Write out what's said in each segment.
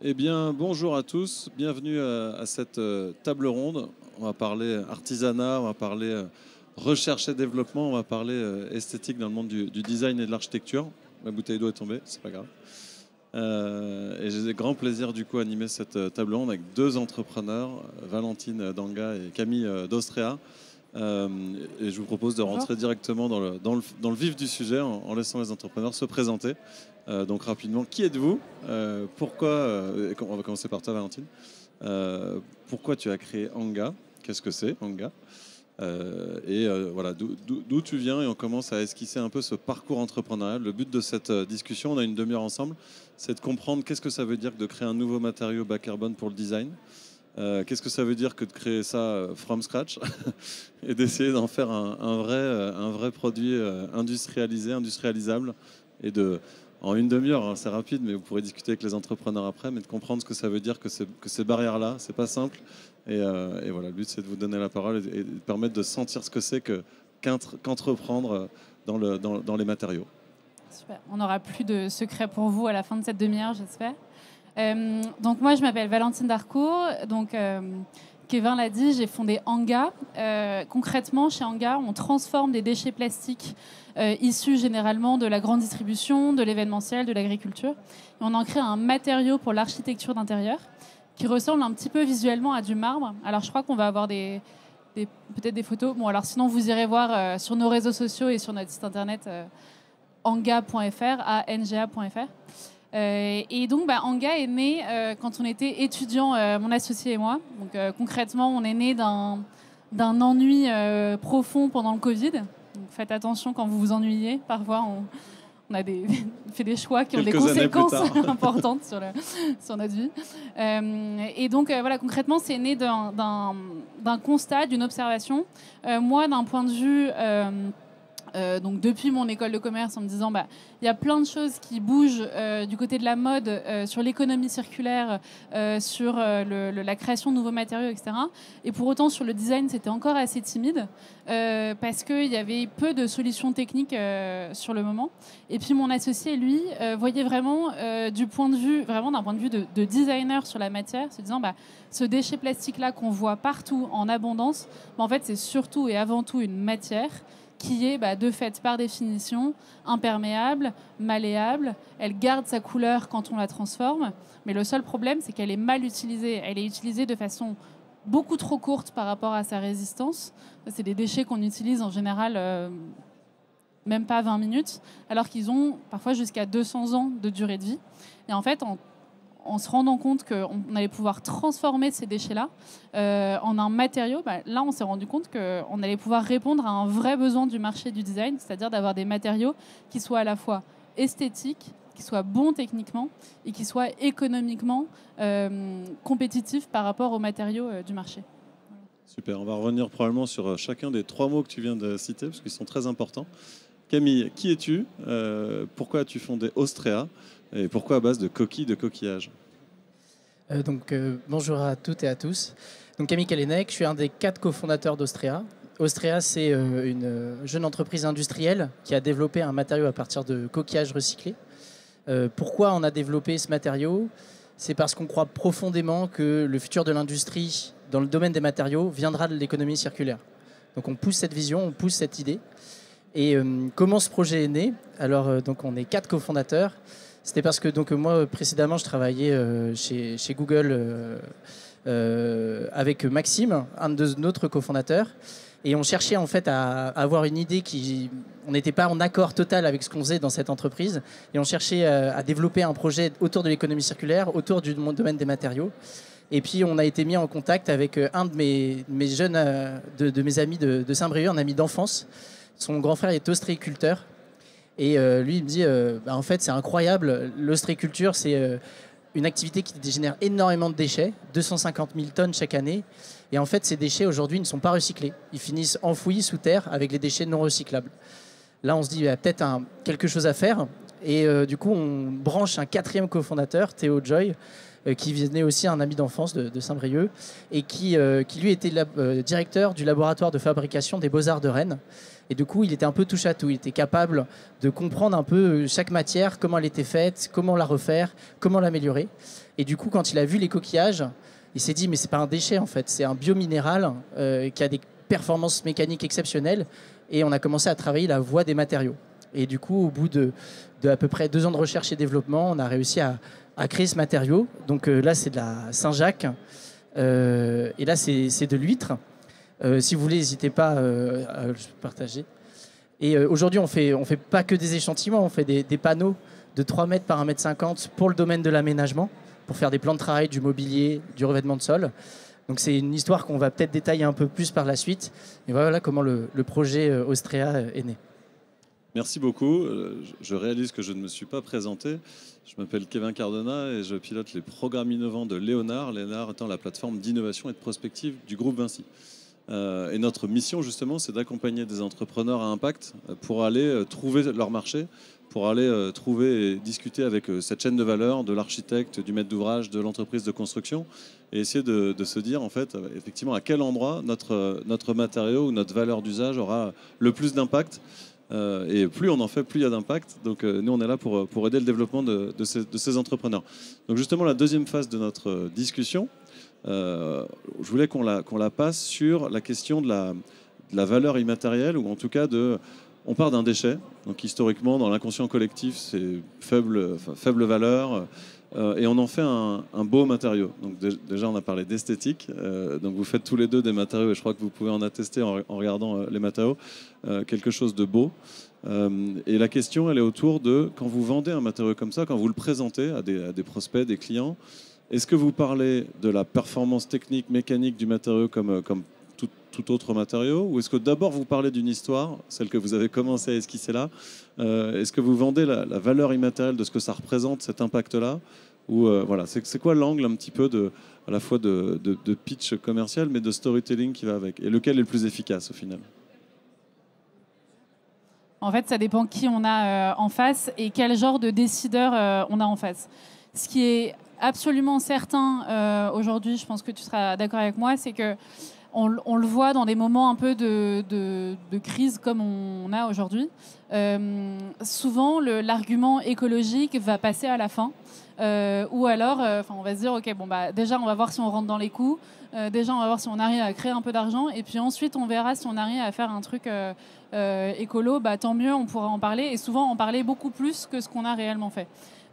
Eh bien, bonjour à tous, bienvenue à cette table ronde. On va parler artisanat, on va parler recherche et développement, on va parler esthétique dans le monde du design et de l'architecture. Ma bouteille d'eau est tombée, c'est pas grave. Et j'ai grand plaisir du coup à animer cette table ronde avec deux entrepreneurs, Valentine Danga et Camille d'Austria. Euh, et je vous propose de Bonjour. rentrer directement dans le vif du sujet en laissant les entrepreneurs se présenter. Donc rapidement, qui êtes-vous? Pourquoi on va commencer par toi, Valentine. Pourquoi tu as créé Anga? Qu'est-ce que c'est, Anga? Voilà, d'où tu viens, et on commence à esquisser un peu ce parcours entrepreneurial. Le but de cette discussion, on a une demi-heure ensemble, c'est de comprendre qu'est-ce que ça veut dire de créer un nouveau matériau bas carbone pour le design. Qu'est-ce que ça veut dire que de créer ça from scratch et d'essayer d'en faire un vrai produit industrialisé, industrialisable, et en une demi-heure, hein, c'est rapide, mais vous pourrez discuter avec les entrepreneurs après, mais de comprendre ce que ça veut dire que ces barrières-là, c'est pas simple. Et voilà, le but, c'est de vous donner la parole et de permettre de sentir ce que c'est qu'entreprendre dans les matériaux. Super. On n'aura plus de secrets pour vous à la fin de cette demi-heure, j'espère. Donc moi, je m'appelle Valentine Darcourt. Donc Kevin l'a dit, j'ai fondé Anga. Concrètement, chez Anga, on transforme des déchets plastiques issus généralement de la grande distribution, de l'événementiel, de l'agriculture. Et on en crée un matériau pour l'architecture d'intérieur qui ressemble un petit peu visuellement à du marbre. Alors je crois qu'on va avoir peut-être des photos. Bon, alors sinon, vous irez voir sur nos réseaux sociaux et sur notre site internet anga.fr, anga.fr. Et donc, Anga est né quand on était étudiants, mon associé et moi. Donc, concrètement, on est né d'un ennui profond pendant le Covid. Donc, faites attention quand vous vous ennuyez. Parfois, on a fait des choix qui ont des conséquences importantes sur notre vie. Et donc, voilà, concrètement, c'est né d'un constat, d'une observation. Moi, d'un point de vue... donc depuis mon école de commerce, en me disant il y a plein de choses qui bougent du côté de la mode, sur l'économie circulaire, sur la création de nouveaux matériaux, etc. Et pour autant sur le design, c'était encore assez timide parce qu'il y avait peu de solutions techniques sur le moment. Et puis mon associé, lui, voyait vraiment d'un point de vue de designer sur la matière, se disant ce déchet plastique là qu'on voit partout en abondance, en fait c'est surtout et avant tout une matière qui est de fait, par définition, imperméable, malléable. Elle garde sa couleur quand on la transforme. Mais le seul problème, c'est qu'elle est mal utilisée. Elle est utilisée de façon beaucoup trop courte par rapport à sa résistance. C'est des déchets qu'on utilise en général même pas 20 minutes, alors qu'ils ont parfois jusqu'à 200 ans de durée de vie. Et en fait, en se rendant compte qu'on allait pouvoir transformer ces déchets-là en un matériau, là, on s'est rendu compte qu'on allait pouvoir répondre à un vrai besoin du marché du design, c'est-à-dire d'avoir des matériaux qui soient à la fois esthétiques, qui soient bons techniquement et qui soient économiquement compétitifs par rapport aux matériaux du marché. Super, on va revenir probablement sur chacun des trois mots que tu viens de citer, parce qu'ils sont très importants. Camille, qui es-tu? Pourquoi as-tu fondé Austria? Et pourquoi à base de coquilles de coquillages? Bonjour à toutes et à tous. Donc Camille Kalének, je suis un des 4 cofondateurs d'Austria. Austria, c'est une jeune entreprise industrielle qui a développé un matériau à partir de coquillages recyclés. Pourquoi on a développé ce matériau? C'est parce qu'on croit profondément que le futur de l'industrie dans le domaine des matériaux viendra de l'économie circulaire. Donc on pousse cette vision, on pousse cette idée. Et comment ce projet est né? Alors donc on est 4 cofondateurs. C'était parce que moi, précédemment, je travaillais chez Google avec Maxime, un de notre cofondateur. Et on cherchait en fait à avoir une idée on n'était pas en accord total avec ce qu'on faisait dans cette entreprise. Et on cherchait à développer un projet autour de l'économie circulaire, autour du domaine des matériaux. Et puis, on a été mis en contact avec un de mes jeunes, de mes amis de Saint-Brieuc, un ami d'enfance. Son grand frère est ostréiculteur. Et lui, il me dit, en fait, c'est incroyable. L'ostréiculture, c'est une activité qui génère énormément de déchets, 250 000 tonnes chaque année. Et en fait, ces déchets, aujourd'hui, ne sont pas recyclés. Ils finissent enfouis sous terre avec les déchets non recyclables. Là, on se dit, il y a peut-être quelque chose à faire. Et du coup, on branche un 4e cofondateur, Théo Joy, qui venait aussi un ami d'enfance de Saint-Brieuc, et qui lui était directeur du laboratoire de fabrication des Beaux-Arts de Rennes. Et du coup, il était un peu touche à tout. Il était capable de comprendre un peu chaque matière, comment elle était faite, comment la refaire, comment l'améliorer. Et du coup, quand il a vu les coquillages, il s'est dit, mais c'est pas un déchet en fait, c'est un biominéral qui a des performances mécaniques exceptionnelles. Et on a commencé à travailler la voie des matériaux. Et du coup, au bout de à peu près 2 ans de recherche et développement, on a réussi à créer ce matériau. Donc là, c'est de la Saint-Jacques. Et là, c'est de l'huître. Si vous voulez, n'hésitez pas à le partager. Et aujourd'hui, on fait pas que des échantillons, on fait des panneaux de 3 mètres par 1,50 m pour le domaine de l'aménagement, pour faire des plans de travail, du mobilier, du revêtement de sol. Donc c'est une histoire qu'on va peut-être détailler un peu plus par la suite. Et voilà comment le projet Austrea est né. Merci beaucoup. Je réalise que je ne me suis pas présenté. Je m'appelle Kevin Cardona et je pilote les programmes innovants de Léonard. Léonard étant la plateforme d'innovation et de prospective du groupe Vinci. Et notre mission, justement, c'est d'accompagner des entrepreneurs à impact pour aller trouver leur marché, pour aller trouver et discuter avec cette chaîne de valeur de l'architecte, du maître d'ouvrage, de l'entreprise de construction et essayer de se dire, en fait, effectivement, à quel endroit notre matériau ou notre valeur d'usage aura le plus d'impact. Et plus on en fait, plus il y a d'impact. Donc nous, on est là pour aider le développement de ces entrepreneurs. Donc justement, la deuxième phase de notre discussion, je voulais qu'on la passe sur la question de la valeur immatérielle, ou en tout cas on part d'un déchet. Donc historiquement, dans l'inconscient collectif, c'est faible valeur. Et on en fait un beau matériau. Donc déjà, on a parlé d'esthétique. Donc vous faites tous les deux des matériaux, et je crois que vous pouvez en attester en regardant les matériaux, quelque chose de beau. Et la question, elle est autour de, quand vous vendez un matériau comme ça, quand vous le présentez à des prospects, des clients, est-ce que vous parlez de la performance technique, mécanique du matériau comme tout autre matériau, ou est-ce que d'abord vous parlez d'une histoire, celle que vous avez commencé à esquisser là? Est-ce que vous vendez la valeur immatérielle de ce que ça représente, cet impact-là, ou voilà, c'est quoi l'angle un petit peu à la fois de pitch commercial, mais de storytelling qui va avec, et lequel est le plus efficace au final? En fait, ça dépend qui on a en face et quel genre de décideur on a en face. Ce qui est absolument certain aujourd'hui, je pense que tu seras d'accord avec moi, c'est que on le voit dans des moments un peu de crise comme on a aujourd'hui. Souvent, l'argument écologique va passer à la fin. Ou alors, on va se dire, OK, bon, bah, déjà, on va voir si on rentre dans les coûts. Déjà, on va voir si on arrive à créer un peu d'argent. Et puis ensuite, on verra si on arrive à faire un truc écolo. Bah, tant mieux, on pourra en parler. Et souvent, en parler beaucoup plus que ce qu'on a réellement fait.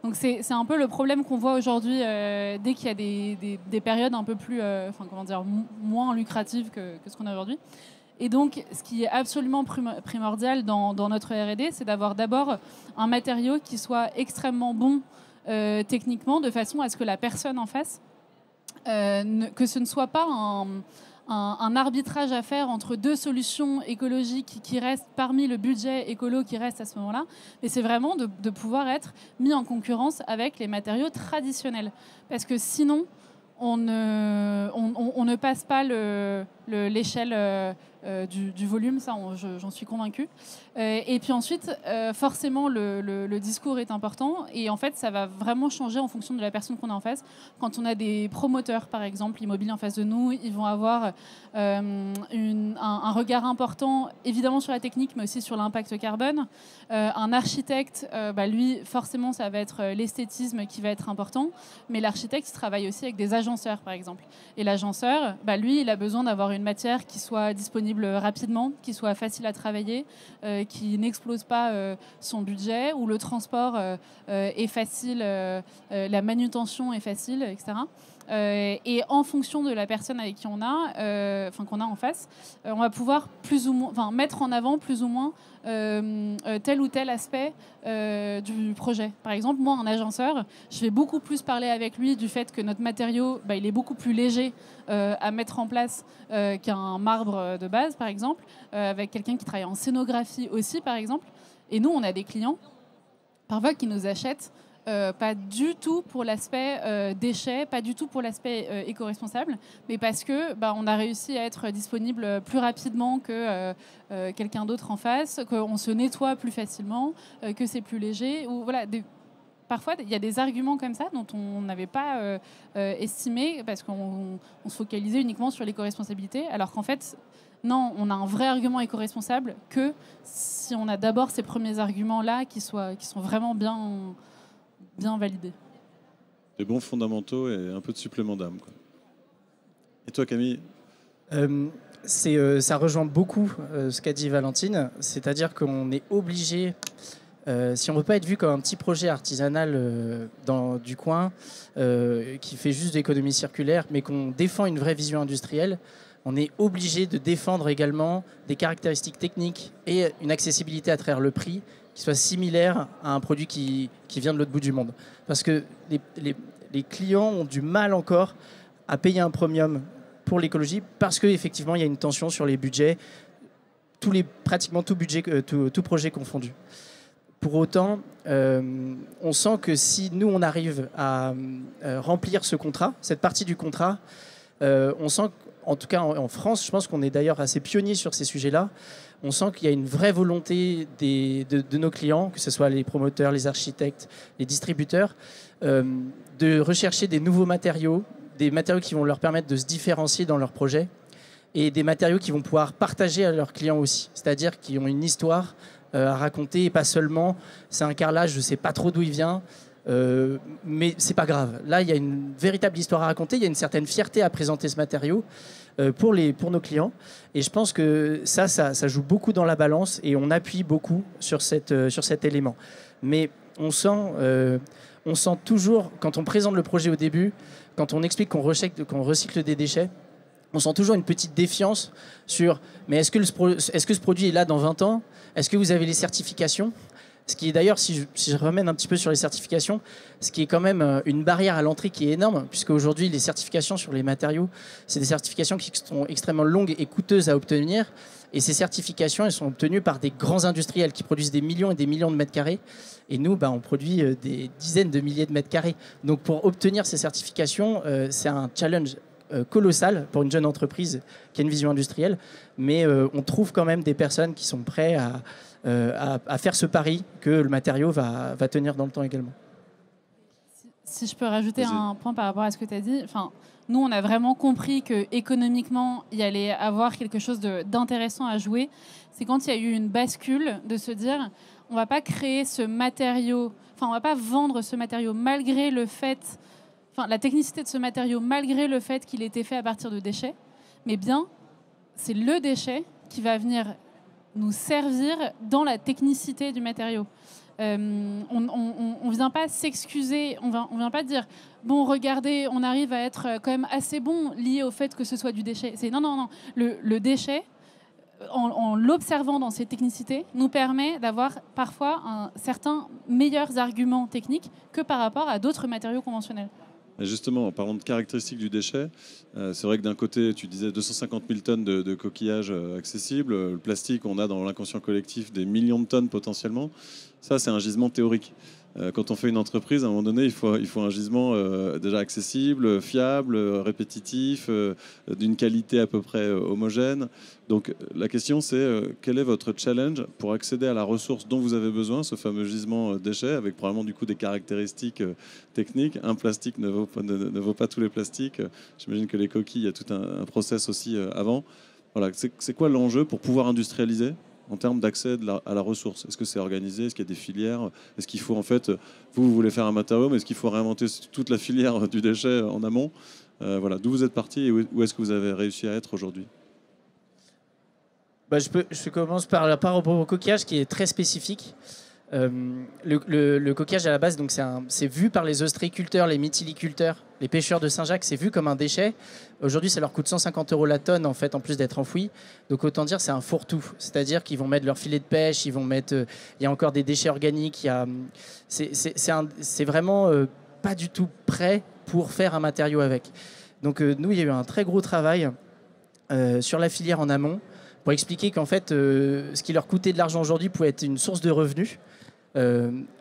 Donc c'est un peu le problème qu'on voit aujourd'hui dès qu'il y a des périodes un peu plus, moins lucratives que ce qu'on a aujourd'hui. Et donc, ce qui est absolument primordial dans notre R&D, c'est d'avoir d'abord un matériau qui soit extrêmement bon techniquement, de façon à ce que la personne en face, que ce ne soit pas un arbitrage à faire entre 2 solutions écologiques qui restent parmi le budget écolo qui reste à ce moment-là, mais c'est vraiment de pouvoir être mis en concurrence avec les matériaux traditionnels. Parce que sinon, on ne passe pas l'échelle du volume, ça j'en suis convaincue. Et puis ensuite, forcément, le discours est important, et en fait, ça va vraiment changer en fonction de la personne qu'on a en face. Quand on a des promoteurs, par exemple, immobiliers en face de nous, ils vont avoir un regard important, évidemment sur la technique, mais aussi sur l'impact carbone. Un architecte, lui, forcément, ça va être l'esthétisme qui va être important, mais l'architecte, il travaille aussi avec des agenceurs, par exemple. Et l'agenceur, lui, il a besoin d'avoir une matière qui soit disponible rapidement, qui soit facile à travailler, qui n'explose pas son budget, où le transport est facile, la manutention est facile, etc. Et en fonction de la personne avec qui qu'on a en face, on va pouvoir plus ou moins, mettre en avant plus ou moins tel ou tel aspect du projet. Par exemple, moi, un agenceur, je vais beaucoup plus parler avec lui du fait que notre matériau, il est beaucoup plus léger à mettre en place qu'un marbre de base, par exemple, avec quelqu'un qui travaille en scénographie aussi, par exemple. Et nous, on a des clients, parfois, qui nous achètent pas du tout pour l'aspect déchets, pas du tout pour l'aspect éco-responsable, mais parce que on a réussi à être disponible plus rapidement que quelqu'un d'autre en face, qu'on se nettoie plus facilement, que c'est plus léger. Ou, voilà, parfois, il y a des arguments comme ça dont on n'avait pas estimé, parce qu'on se focalisait uniquement sur l'éco-responsabilité, alors qu'en fait, non, on a un vrai argument éco-responsable que si on a d'abord ces premiers arguments-là qui sont vraiment bien validés. Des bons fondamentaux et un peu de supplément d'âme, quoi. Et toi, Camille? Ça rejoint beaucoup ce qu'a dit Valentine, c'est-à-dire qu'on est obligé, si on ne veut pas être vu comme un petit projet artisanal du coin qui fait juste de l'économie circulaire, mais qu'on défend une vraie vision industrielle, on est obligé de défendre également des caractéristiques techniques et une accessibilité à travers le prix qui soit similaire à un produit qui vient de l'autre bout du monde. Parce que les clients ont du mal encore à payer un premium pour l'écologie parce qu'effectivement, il y a une tension sur les budgets, pratiquement tout projet confondu. Pour autant, on sent que si nous, on arrive à remplir ce contrat, cette partie du contrat, on sent en tout cas en France, je pense qu'on est d'ailleurs assez pionnier sur ces sujets-là. On sent qu'il y a une vraie volonté de nos clients, que ce soit les promoteurs, les architectes, les distributeurs, de rechercher des nouveaux matériaux, des matériaux qui vont leur permettre de se différencier dans leur projet et des matériaux qui vont pouvoir partager à leurs clients aussi, c'est-à-dire qui ont une histoire à raconter et pas seulement c'est un carrelage, je ne sais pas trop d'où il vient. Mais c'est pas grave. Là, il y a une véritable histoire à raconter. Il y a une certaine fierté à présenter ce matériau pour nos clients. Et je pense que ça joue beaucoup dans la balance et on appuie beaucoup sur cet élément. Mais on sent toujours, quand on présente le projet au début, quand on explique qu'on recycle des déchets, on sent toujours une petite défiance sur mais est-ce que ce produit est là dans 20 ans? Est-ce que vous avez les certifications? Ce qui est d'ailleurs, si je remène un petit peu sur les certifications, ce qui est quand même une barrière à l'entrée qui est énorme, puisque aujourd'hui les certifications sur les matériaux, c'est des certifications qui sont extrêmement longues et coûteuses à obtenir. Et ces certifications, elles sont obtenues par des grands industriels qui produisent des millions et des millions de mètres carrés. Et nous, on produit des dizaines de milliers de mètres carrés. Donc pour obtenir ces certifications, c'est un challenge colossal pour une jeune entreprise qui a une vision industrielle. Mais on trouve quand même des personnes qui sont prêtes à faire ce pari que le matériau va tenir dans le temps également. Si je peux rajouter un point par rapport à ce que tu as dit, nous, on a vraiment compris qu'économiquement, il y allait avoir quelque chose d'intéressant à jouer. C'est quand il y a eu une bascule de se dire, on ne va pas créer ce matériau, on ne va pas vendre ce matériau malgré le fait, la technicité de ce matériau malgré le fait qu'il ait été fait à partir de déchets, mais bien, c'est le déchet qui va venir nous servir dans la technicité du matériau. On ne vient pas s'excuser, on vient pas dire bon, regardez, on arrive à être quand même assez bon lié au fait que ce soit du déchet. C'est non. Le déchet, en l'observant dans ses technicités, nous permet d'avoir parfois certains meilleurs arguments techniques que par rapport à d'autres matériaux conventionnels. Justement, en parlant de caractéristiques du déchet, c'est vrai que d'un côté, tu disais 250 000 tonnes de coquillages accessibles. Le plastique, on a dans l'inconscient collectif des millions de tonnes potentiellement. Ça, c'est un gisement théorique. Quand on fait une entreprise, à un moment donné, il faut un gisement déjà accessible, fiable, répétitif, d'une qualité à peu près homogène. Donc la question, c'est quel est votre challenge pour accéder à la ressource dont vous avez besoin, ce fameux gisement déchet, avec probablement du coup des caractéristiques techniques. Un plastique ne vaut pas tous les plastiques. J'imagine que les coquilles, il y a tout un process aussi avant. Voilà, c'est quoi l'enjeu pour pouvoir industrialiser en termes d'accès à la ressource? Est-ce que c'est organisé? Est-ce qu'il y a des filières? Est-ce qu'il faut, en fait, vous voulez faire un matériau, mais est-ce qu'il faut réinventer toute la filière du déchet en amont? Voilà, d'où vous êtes parti et où est-ce que vous avez réussi à être aujourd'hui? Je commence par rapport au coquillage qui est très spécifique. Le coquillage à la base, donc c'est vu par les ostréiculteurs, les mytiliculteurs, les pêcheurs de Saint-Jacques, c'est vu comme un déchet. Aujourd'hui, ça leur coûte 150 € la tonne en fait, en plus d'être enfoui. Donc autant dire, c'est un fourre-tout. C'est-à-dire qu'ils vont mettre leur filet de pêche, ils vont mettre, il y a encore des déchets organiques. C'est vraiment pas du tout prêt pour faire un matériau avec. Donc nous, il y a eu un très gros travail sur la filière en amont pour expliquer qu'en fait, ce qui leur coûtait de l'argent aujourd'hui pouvait être une source de revenus.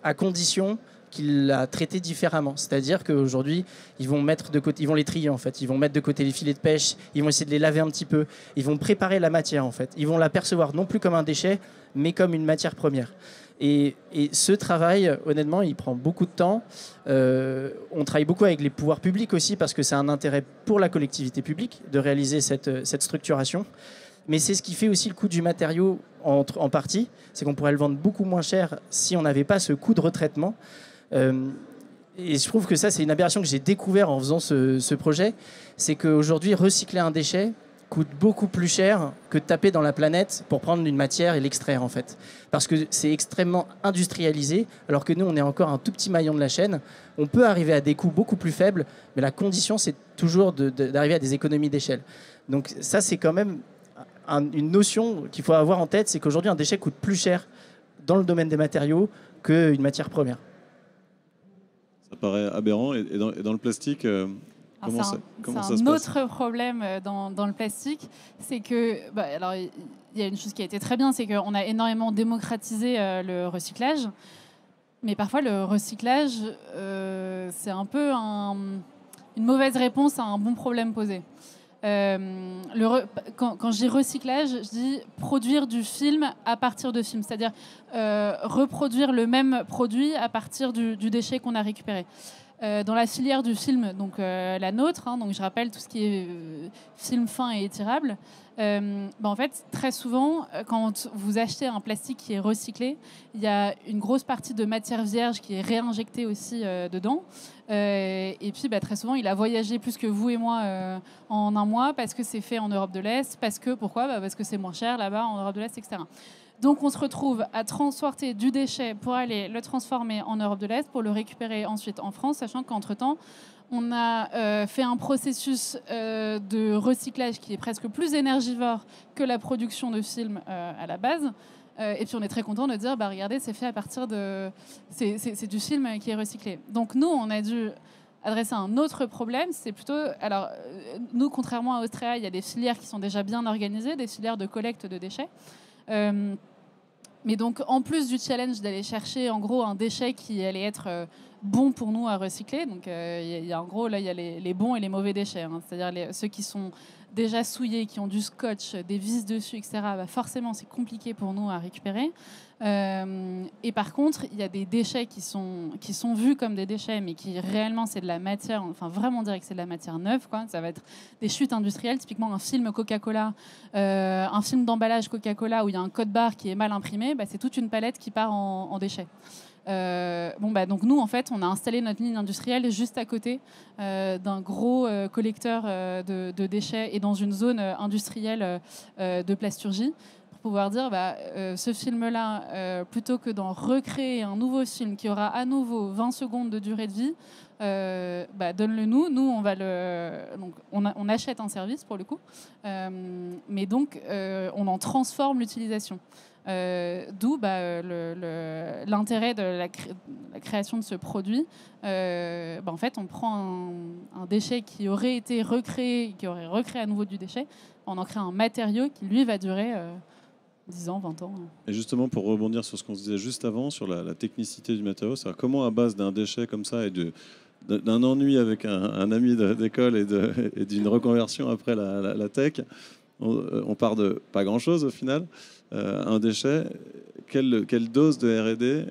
À condition qu'ils la traitaient différemment. C'est-à-dire qu'aujourd'hui, ils vont mettre de côté, ils vont les trier en fait. Ils vont mettre de côté les filets de pêche, ils vont essayer de les laver un petit peu, ils vont préparer la matière en fait. Ils vont la percevoir non plus comme un déchet, mais comme une matière première. Et ce travail, honnêtement, il prend beaucoup de temps. On travaille beaucoup avec les pouvoirs publics aussi parce que c'est un intérêt pour la collectivité publique de réaliser cette structuration. Mais c'est ce qui fait aussi le coût du matériau en partie. C'est qu'on pourrait le vendre beaucoup moins cher si on n'avait pas ce coût de retraitement. Et je trouve que ça, c'est une aberration que j'ai découvert en faisant ce projet. C'est qu'aujourd'hui, recycler un déchet coûte beaucoup plus cher que de taper dans la planète pour prendre une matière et l'extraire, en fait. Parce que c'est extrêmement industrialisé, alors que nous, on est encore un tout petit maillon de la chaîne. On peut arriver à des coûts beaucoup plus faibles, mais la condition, c'est toujours d'arriver à des économies d'échelle. Donc ça, c'est quand même une notion qu'il faut avoir en tête, c'est qu'aujourd'hui, un déchet coûte plus cher dans le domaine des matériaux qu'une matière première. Ça paraît aberrant. Et dans le plastique, comment ça se passe ? Un autre problème dans le plastique, c'est que, alors, il y a une chose qui a été très bien, c'est qu'on a énormément démocratisé le recyclage. Mais parfois, le recyclage, c'est un peu une mauvaise réponse à un bon problème posé. Quand je dis recyclage, je dis produire du film à partir de film, c'est-à-dire reproduire le même produit à partir du déchet qu'on a récupéré. Dans la filière du film, donc la nôtre, donc je rappelle tout ce qui est film fin et étirable, en fait, très souvent, quand vous achetez un plastique qui est recyclé, il y a une grosse partie de matière vierge qui est réinjectée aussi dedans. Et puis, très souvent, il a voyagé plus que vous et moi en un mois parce que c'est fait en Europe de l'Est. Pourquoi ? Parce que c'est moins cher là-bas en Europe de l'Est, etc. Donc, on se retrouve à transporter du déchet pour aller le transformer en Europe de l'Est, pour le récupérer ensuite en France, sachant qu'entre-temps, on a fait un processus de recyclage qui est presque plus énergivore que la production de films à la base. Et puis on est très content de dire, regardez, c'est fait à partir de... C'est du film qui est recyclé. Donc nous, on a dû adresser un autre problème. C'est plutôt... Alors, nous, contrairement à Austria, il y a des filières qui sont déjà bien organisées, des filières de collecte de déchets. Mais donc, en plus du challenge d'aller chercher, en gros, un déchet qui allait être bon pour nous à recycler, donc il y a en gros, là, il y a les bons et les mauvais déchets, c'est-à-dire ceux qui sont déjà souillés, qui ont du scotch, des vis dessus, etc., forcément, c'est compliqué pour nous à récupérer. Et par contre, il y a des déchets qui sont vus comme des déchets, mais qui réellement, c'est de la matière, enfin vraiment dire que c'est de la matière neuve, quoi. Ça va être des chutes industrielles, typiquement un film Coca-Cola, un film d'emballage Coca-Cola où il y a un code barre qui est mal imprimé, c'est toute une palette qui part en déchets. Donc nous, en fait, on a installé notre ligne industrielle juste à côté d'un gros collecteur de déchets et dans une zone industrielle de plasturgie, pour pouvoir dire, ce film-là, plutôt que d'en recréer un nouveau film qui aura à nouveau 20 secondes de durée de vie, donne-le nous. Nous, on va donc, on achète un service pour le coup, mais donc on en transforme l'utilisation. D'où l'intérêt de la création de ce produit. En fait, on prend un déchet qui aurait été recréé, qui aurait recréé à nouveau du déchet, on en crée un matériau qui, lui, va durer 10 ans, 20 ans. Et justement, pour rebondir sur ce qu'on se disait juste avant, sur la technicité du matériau, c'est comment, à base d'un déchet comme ça et d'un ennui avec un ami d'école et d'une reconversion après la tech, on part de pas grand-chose au final. Un déchet, quelle dose de R&D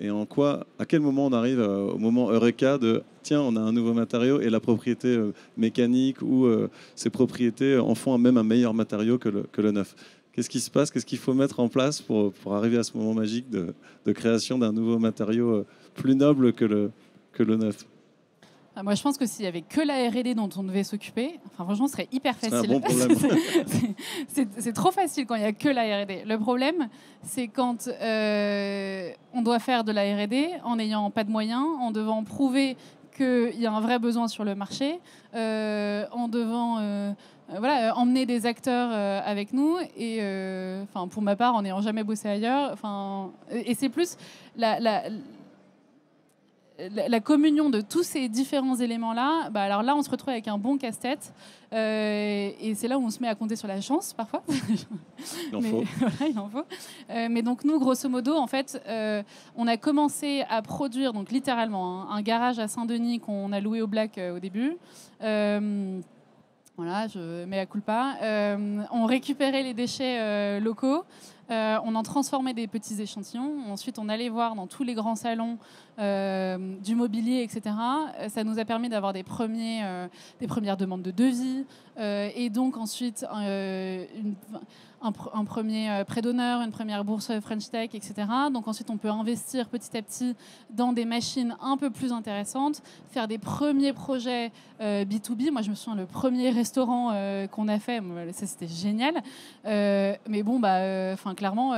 et en quoi, à quel moment on arrive au moment Eureka de tiens, on a un nouveau matériau et la propriété mécanique ou ses propriétés en font même un meilleur matériau que le neuf. Qu'est-ce qui se passe? Qu'est-ce qu'il faut mettre en place pour arriver à ce moment magique de création d'un nouveau matériau plus noble que le neuf? Moi, je pense que s'il n'y avait que la R&D dont on devait s'occuper, franchement, ce serait hyper facile. C'est un bon problème. c'est trop facile quand il n'y a que la R&D. Le problème, c'est quand on doit faire de la R&D en n'ayant pas de moyens, en devant prouver qu'il y a un vrai besoin sur le marché, en devant emmener des acteurs avec nous. Et pour ma part, en n'ayant jamais bossé ailleurs. Et c'est plus la communion de tous ces différents éléments-là, alors là, on se retrouve avec un bon casse-tête. Et c'est là où on se met à compter sur la chance, parfois. Il en faut. Il en faut. Mais donc, nous, grosso modo, en fait, on a commencé à produire, donc littéralement, un garage à Saint-Denis qu'on a loué au Black au début. Voilà, je mets à culpa. On récupérait les déchets locaux. On en transformait des petits échantillons. Ensuite, on allait voir dans tous les grands salons du mobilier, etc. Ça nous a permis d'avoir des premières demandes de devis. Et donc, ensuite, un premier prêt d'honneur, une première bourse French Tech, etc. Donc ensuite, on peut investir petit à petit dans des machines un peu plus intéressantes, faire des premiers projets B2B. Moi, je me souviens, le premier restaurant qu'on a fait, ça, c'était génial. Mais bon, clairement,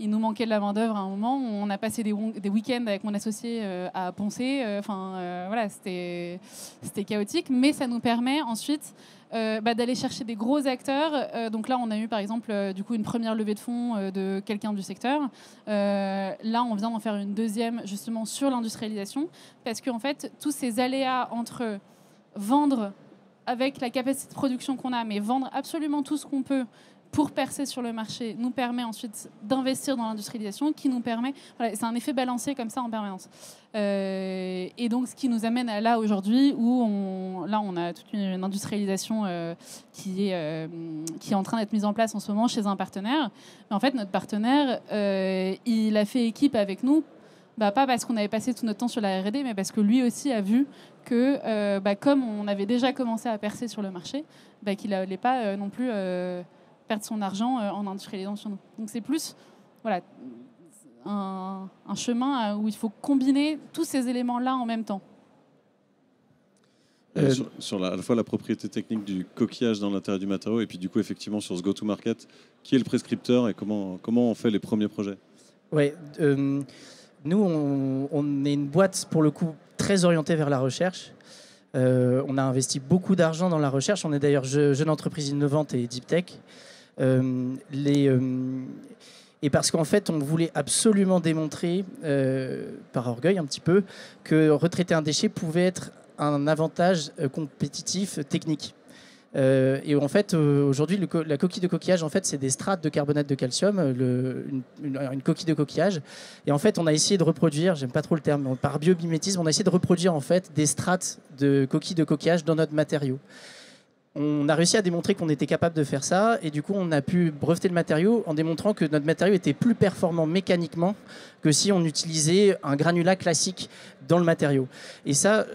il nous manquait de la main-d'œuvre à un moment. On a passé des week-ends avec mon associé à poncer. Voilà, c'était chaotique. Mais ça nous permet ensuite d'aller chercher des gros acteurs. Donc là, on a eu par exemple du coup une première levée de fonds de quelqu'un du secteur. Là, on vient d'en faire une deuxième justement sur l'industrialisation, parce qu'en fait, tous ces aléas entre vendre avec la capacité de production qu'on a, mais vendre absolument tout ce qu'on peut pour percer sur le marché, nous permet ensuite d'investir dans l'industrialisation, qui nous permet... Voilà, c'est un effet balancé comme ça en permanence. Et donc, ce qui nous amène à là aujourd'hui, où on a toute une industrialisation qui est en train d'être mise en place en ce moment chez un partenaire. Mais en fait, notre partenaire, il a fait équipe avec nous, pas parce qu'on avait passé tout notre temps sur la R&D, mais parce que lui aussi a vu que, comme on avait déjà commencé à percer sur le marché, qu'il n'allait pas non plus... perdre son argent en industrialisant sur nous. Donc c'est plus un chemin où il faut combiner tous ces éléments-là en même temps. Sur à la fois la propriété technique du coquillage dans l'intérieur du matériau et puis du coup effectivement sur ce go-to-market, qui est le prescripteur et comment on fait les premiers projets? Ouais, nous on est une boîte pour le coup très orientée vers la recherche. On a investi beaucoup d'argent dans la recherche. On est d'ailleurs jeune entreprise innovante et deep tech. Et parce qu'en fait, on voulait absolument démontrer, par orgueil un petit peu, que retraiter un déchet pouvait être un avantage compétitif technique. Et en fait, aujourd'hui, la coquille de coquillage, en fait, c'est des strates de carbonate de calcium, une coquille de coquillage. Et en fait, on a essayé de reproduire, j'aime pas trop le terme, par biomimétisme, on a essayé de reproduire en fait des strates de coquilles de coquillage dans notre matériau. On a réussi à démontrer qu'on était capable de faire ça, et du coup on a pu breveter le matériau en démontrant que notre matériau était plus performant mécaniquement que si on utilisait un granulat classique dans le matériau. Et ça,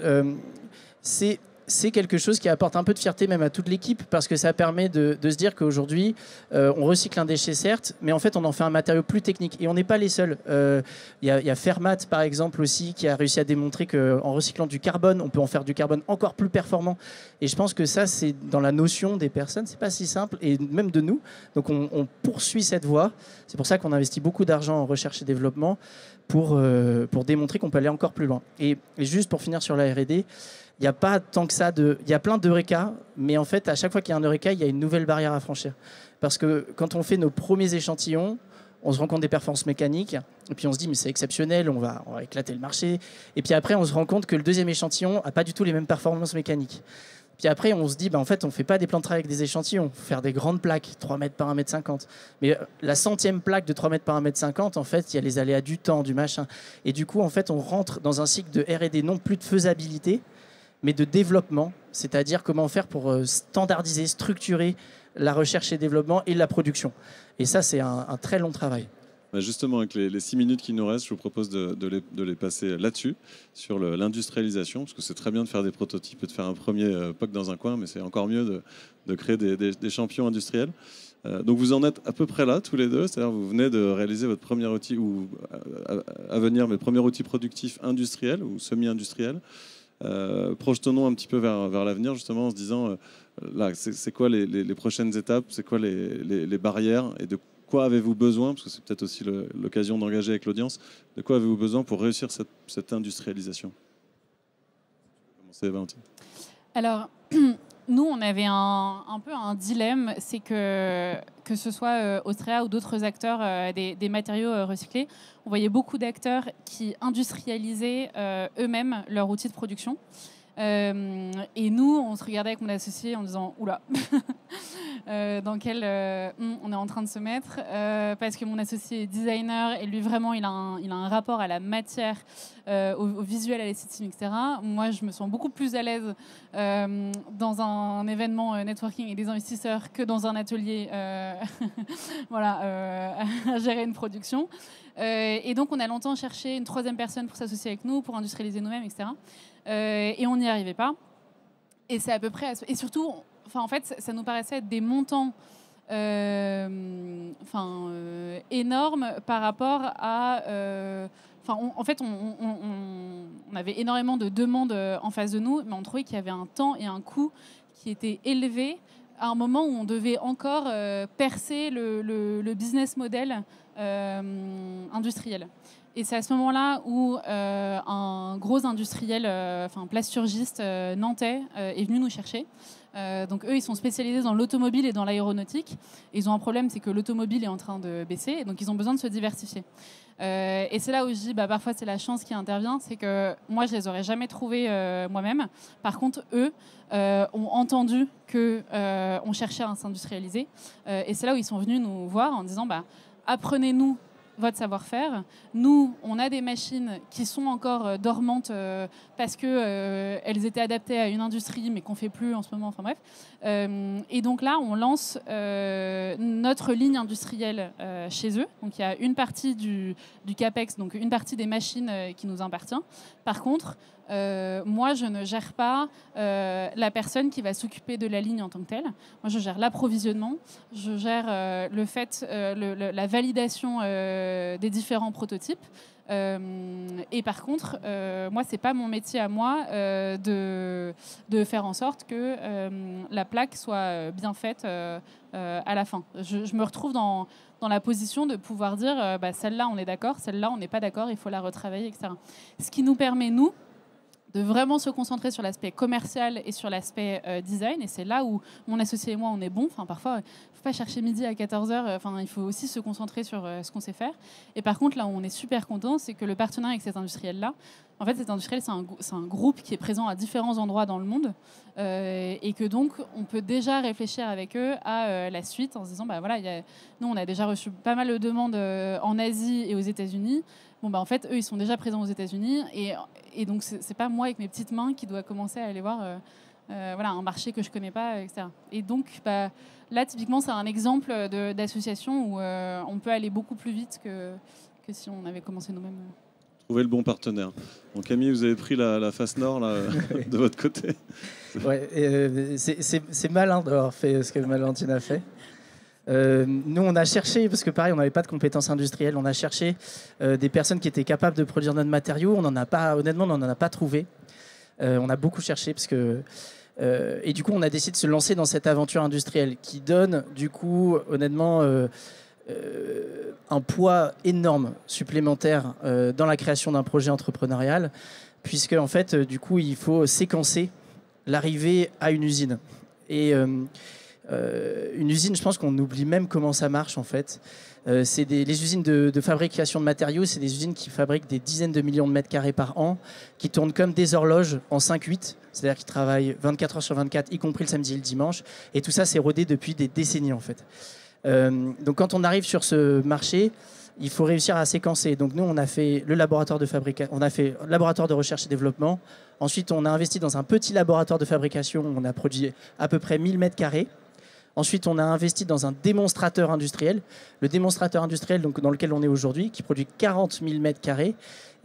c'est quelque chose qui apporte un peu de fierté même à toute l'équipe, parce que ça permet de se dire qu'aujourd'hui, on recycle un déchet certes, mais en fait on en fait un matériau plus technique. Et on n'est pas les seuls. Il y a Fermat par exemple aussi, qui a réussi à démontrer qu'en recyclant du carbone, on peut en faire du carbone encore plus performant. Et je pense que ça, c'est dans la notion des personnes, c'est pas si simple, et même de nous. Donc on poursuit cette voie. C'est pour ça qu'on investit beaucoup d'argent en recherche et développement pour démontrer qu'on peut aller encore plus loin. Et juste pour finir sur la R&D, il n'y a pas tant que ça il y a plein d'Eureka, mais en fait, à chaque fois qu'il y a un Eureka, il y a une nouvelle barrière à franchir. Parce que quand on fait nos premiers échantillons, on se rend compte des performances mécaniques, et puis on se dit, mais c'est exceptionnel, on va éclater le marché. Et puis après, on se rend compte que le deuxième échantillon n'a pas du tout les mêmes performances mécaniques. Puis après, on se dit, en fait, on ne fait pas des plans de travail avec des échantillons. Il faut faire des grandes plaques, 3 mètres par 1 mètre 50. Mais la centième plaque de 3 mètres par 1 mètre 50, en fait, il y a les aléas du temps, du machin. Et du coup, en fait, on rentre dans un cycle de R&D, non plus de faisabilité, mais de développement, c'est-à-dire comment faire pour standardiser, structurer la recherche et développement et la production. Et ça, c'est un très long travail. Justement, avec les 6 minutes qui nous restent, je vous propose de les passer là-dessus, sur l'industrialisation, parce que c'est très bien de faire des prototypes et de faire un premier POC dans un coin, mais c'est encore mieux de créer des champions industriels. Donc vous en êtes à peu près là, tous les deux, c'est-à-dire vous venez de réaliser votre premier outil, ou à venir, mais premier outil productif industriel ou semi-industriel. Projetons-nous un petit peu vers l'avenir, justement, en se disant, là, c'est quoi les prochaines étapes, c'est quoi les barrières, et de quoi avez-vous besoin, parce que c'est peut-être aussi l'occasion d'engager avec l'audience, de quoi avez-vous besoin pour réussir cette industrialisation? Commencez, Valentine. Alors, nous, on avait un peu un dilemme, c'est que ce soit Austrea ou d'autres acteurs des matériaux recyclés, on voyait beaucoup d'acteurs qui industrialisaient eux-mêmes leur outil de production. Et nous, on se regardait avec mon associé en disant « Oula, dans quel on est en train de se mettre ?» Parce que mon associé est designer et lui, vraiment, il a un rapport à la matière, au visuel, à l'esthétique, etc. Moi, je me sens beaucoup plus à l'aise dans un événement networking et des investisseurs que dans un atelier voilà, à gérer une production. Et donc, on a longtemps cherché une troisième personne pour s'associer avec nous, pour industrialiser nous-mêmes, etc. Et on n'y arrivait pas. Et c'est à peu près... Et surtout, en fait, ça nous paraissait être des montants énormes par rapport à... en fait, on avait énormément de demandes en face de nous, mais on trouvait qu'il y avait un temps et un coût qui étaient élevés à un moment où on devait encore percer le business model industriel. Et c'est à ce moment-là où un gros industriel, plasturgiste nantais, est venu nous chercher. Donc eux, ils sont spécialisés dans l'automobile et dans l'aéronautique. Ils ont un problème, c'est que l'automobile est en train de baisser, et donc ils ont besoin de se diversifier. Et c'est là où je dis, parfois c'est la chance qui intervient, c'est que moi, je les aurais jamais trouvés moi-même. Par contre, eux ont entendu qu'on cherchait à s'industrialiser. Et c'est là où ils sont venus nous voir en disant, apprenez-nous votre savoir-faire. Nous, on a des machines qui sont encore dormantes parce qu'elles étaient adaptées à une industrie, mais qu'on ne fait plus en ce moment. Enfin bref. Et donc là, on lance notre ligne industrielle chez eux. Donc il y a une partie du CAPEX, donc une partie des machines qui nous appartient. Par contre, moi, je ne gère pas la personne qui va s'occuper de la ligne en tant que telle. Moi, je gère l'approvisionnement, je gère la validation des différents prototypes. Et par contre, moi, c'est pas mon métier à moi de faire en sorte que la plaque soit bien faite à la fin. Je me retrouve dans la position de pouvoir dire celle-là, on est d'accord, celle-là, on n'est pas d'accord, il faut la retravailler, etc. Ce qui nous permet, nous, de vraiment se concentrer sur l'aspect commercial et sur l'aspect design. Et c'est là où mon associé et moi, on est bons. Parfois, il ne faut pas chercher midi à 14h. Il faut aussi se concentrer sur ce qu'on sait faire. Et par contre, là où on est super content, c'est que le partenariat avec cet industriel-là, en fait, cet industriel, c'est un groupe qui est présent à différents endroits dans le monde. Et que donc, on peut déjà réfléchir avec eux à la suite en se disant, nous, on a déjà reçu pas mal de demandes en Asie et aux États-Unis. En fait, eux, ils sont déjà présents aux États-Unis. Et donc, c'est pas moi, avec mes petites mains, qui dois commencer à aller voir un marché que je connais pas, etc. Et donc, là, typiquement, c'est un exemple d'association où on peut aller beaucoup plus vite que si on avait commencé nous-mêmes. Trouver le bon partenaire. Bon, Camille, vous avez pris la face nord là, de votre côté. Ouais, c'est malin d'avoir fait ce que Valentine a fait. Nous, on a cherché, parce que pareil, on n'avait pas de compétences industrielles, on a cherché des personnes qui étaient capables de produire notre matériau. Honnêtement, on n'en a pas trouvé. On a beaucoup cherché, parce que... et du coup, on a décidé de se lancer dans cette aventure industrielle qui donne, du coup, honnêtement, un poids énorme supplémentaire dans la création d'un projet entrepreneurial, puisque, en fait, du coup, il faut séquencer l'arrivée à une usine. Et... une usine, je pense qu'on oublie même comment ça marche en fait. Les usines de fabrication de matériaux, c'est des usines qui fabriquent des dizaines de millions de mètres carrés par an, qui tournent comme des horloges en 5/8, c'est-à-dire qu'ils travaillent 24 heures sur 24, y compris le samedi et le dimanche. Et tout ça, c'est rodé depuis des décennies en fait. Donc quand on arrive sur ce marché, il faut réussir à séquencer. Donc nous, on a fait le laboratoire de fabrication, on a fait le laboratoire de recherche et développement. Ensuite, on a investi dans un petit laboratoire de fabrication. On a produit à peu près 1000 mètres carrés. Ensuite, on a investi dans un démonstrateur industriel. Le démonstrateur industriel donc, dans lequel on est aujourd'hui, qui produit 40 000 mètres carrés.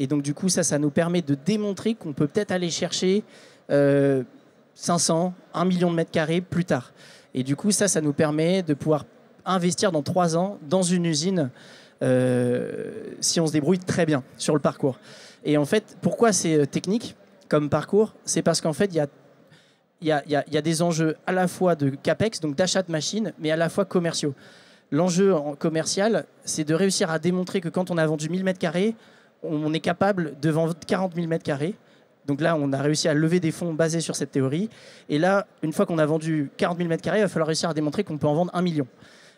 Et donc, du coup, ça nous permet de démontrer qu'on peut peut-être aller chercher 500, 1 million de mètres carrés plus tard. Et du coup, ça nous permet de pouvoir investir dans 3 ans dans une usine si on se débrouille très bien sur le parcours. Et en fait, pourquoi c'est technique comme parcours? C'est parce qu'en fait, il y a des enjeux à la fois de CAPEX, donc d'achat de machines, mais à la fois commerciaux. L'enjeu commercial, c'est de réussir à démontrer que quand on a vendu 1000 mètres carrés, on est capable de vendre 40 000 mètres carrés. Donc là, on a réussi à lever des fonds basés sur cette théorie. Et là, une fois qu'on a vendu 40 000 mètres carrés, il va falloir réussir à démontrer qu'on peut en vendre 1 million.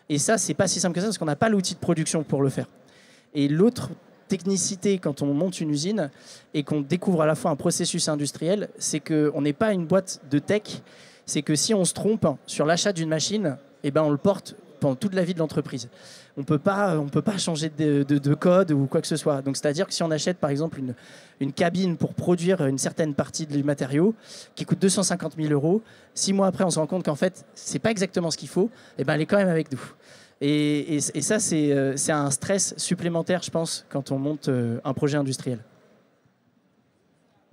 Et ça, c'est pas si simple que ça, parce qu'on n'a pas l'outil de production pour le faire. Et l'autre technicité quand on monte une usine et qu'on découvre à la fois un processus industriel, c'est qu'on n'est pas une boîte de tech, c'est que si on se trompe sur l'achat d'une machine, eh ben on le porte pendant toute la vie de l'entreprise. On peut pas changer de code ou quoi que ce soit. Donc, c'est-à-dire que si on achète par exemple une cabine pour produire une certaine partie du matériau qui coûte 250 000 €, 6 mois après on se rend compte qu'en fait c'est pas exactement ce qu'il faut, eh ben elle est quand même avec nous. Et ça c'est un stress supplémentaire, je pense, quand on monte un projet industriel.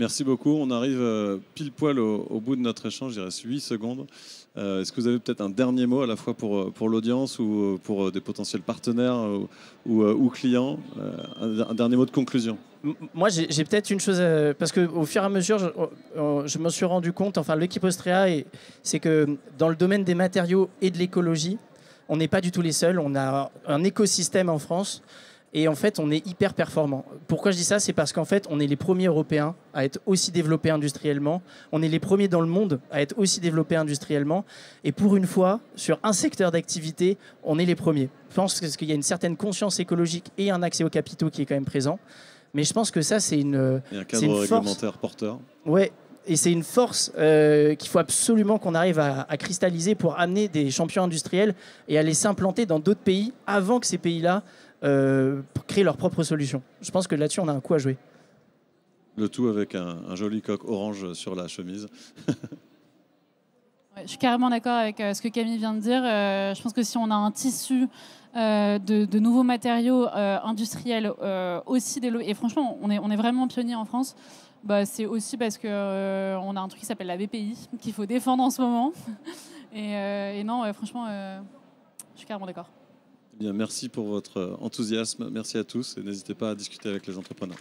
Merci beaucoup. On arrive pile poil au bout de notre échange, il reste 8 secondes. Est-ce que vous avez peut-être un dernier mot à la fois pour l'audience ou pour des potentiels partenaires ou clients, un dernier mot de conclusion? Moi, j'ai peut-être une chose, parce qu'au fur et à mesure, je me suis rendu compte, enfin l'équipe Austrea, c'est que dans le domaine des matériaux et de l'écologie, on n'est pas du tout les seuls. On a un écosystème en France. Et en fait, on est hyper performant. Pourquoi je dis ça? C'est parce qu'en fait, on est les premiers Européens à être aussi développés industriellement. On est les premiers dans le monde à être aussi développés industriellement. Et pour une fois, sur un secteur d'activité, on est les premiers. Je pense qu'il y a une certaine conscience écologique et un accès aux capitaux qui est quand même présent. Mais je pense que ça, c'est une et un cadre réglementaire porteur. Ouais. Et c'est une force qu'il faut absolument qu'on arrive à cristalliser pour amener des champions industriels et à les s'implanter dans d'autres pays avant que ces pays-là pour créer leurs propres solutions. Je pense que là-dessus, on a un coup à jouer. Le tout avec un joli coq orange sur la chemise. Ouais, je suis carrément d'accord avec ce que Camille vient de dire. Je pense que si on a un tissu de nouveaux matériaux industriels aussi développés, et franchement, on est vraiment pionnier en France, bah, c'est aussi parce qu'on a un truc qui s'appelle la BPI, qu'il faut défendre en ce moment. Et non, franchement, je suis carrément d'accord. Bien, merci pour votre enthousiasme. Merci à tous et n'hésitez pas à discuter avec les entrepreneurs.